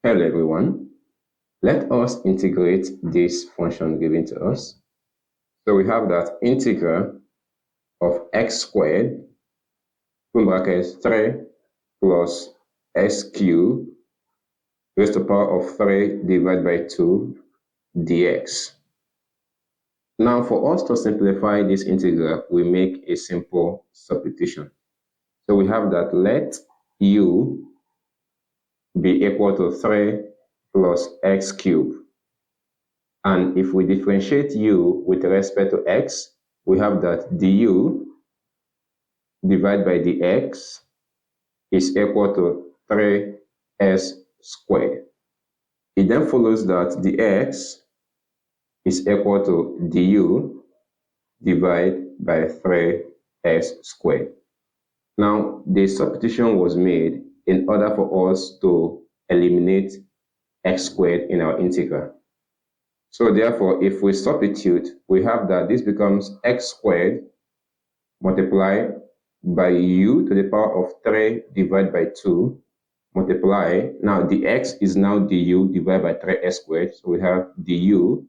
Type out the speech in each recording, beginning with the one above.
Hello everyone. Let us integrate this function given to us. So we have that integral of x squared in brackets 3 plus s cubed raised to the power of 3 divided by 2 dx. Now for us to simplify this integral, we make a simple substitution. So we have that let u be equal to 3 plus x cubed. And if we differentiate u with respect to x, we have that du divided by dx is equal to 3s squared. It then follows that dx is equal to du divided by 3s squared. Now, the substitution was made in order for us to eliminate x squared in our integral. So therefore, if we substitute, we have that this becomes x squared multiplied by u to the power of 3 divided by 2 multiply. Now the x is now du divided by 3s squared. So we have du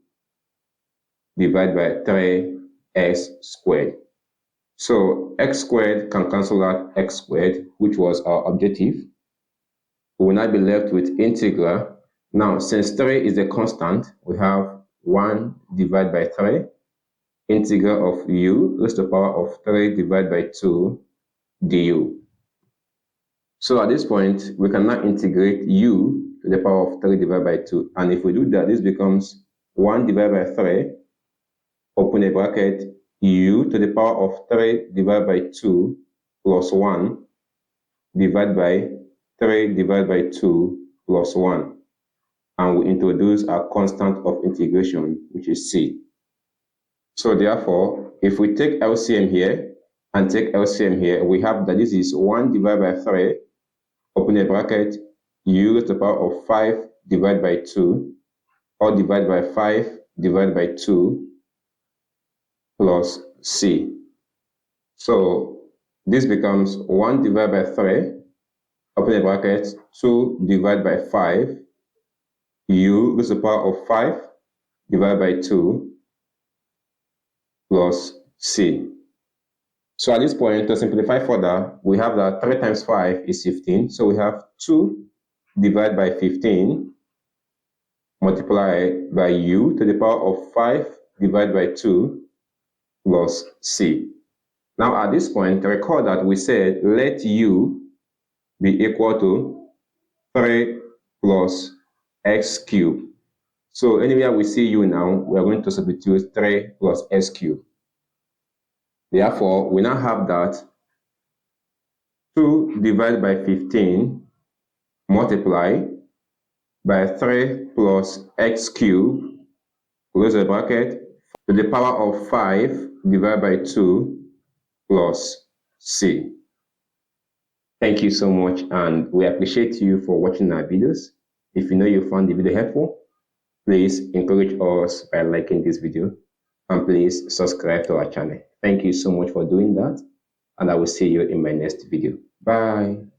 divided by 3s squared. So x squared can cancel out x squared, which was our objective. We will now be left with integral. Now, since 3 is a constant, we have 1 divided by 3, integral of u raised to the power of 3 divided by 2 du. So at this point, we can now integrate u to the power of 3 divided by 2. And if we do that, this becomes 1 divided by 3, open a bracket, u to the power of 3 divided by 2 plus 1 divided by 3 divided by 2 plus 1. And we introduce our constant of integration, which is c. So therefore, if we take LCM here and take LCM here, we have that this is 1 divided by 3, open a bracket, u raised to the power of 5 divided by 2, or divided by 5 divided by 2 plus c. So this becomes 1 divided by 3, open a bracket, 2 divided by 5, u raised to the power of 5 divided by 2 plus c. So at this point, to simplify further, we have that 3 times 5 is 15. So we have 2 divided by 15 multiplied by u to the power of 5 divided by 2 plus c. Now at this point, recall that we said let u be equal to 3 plus x cubed. So anywhere we see u now, we are going to substitute 3 plus x cubed. Therefore, we now have that 2 divided by 15 multiplied by 3 plus x cubed, close the bracket, to the power of 5 divided by 2 plus c. Thank you so much, and we appreciate you for watching our videos. If you know you found the video helpful, please encourage us by liking this video, and please subscribe to our channel. Thank you so much for doing that, and I will see you in my next video. Bye.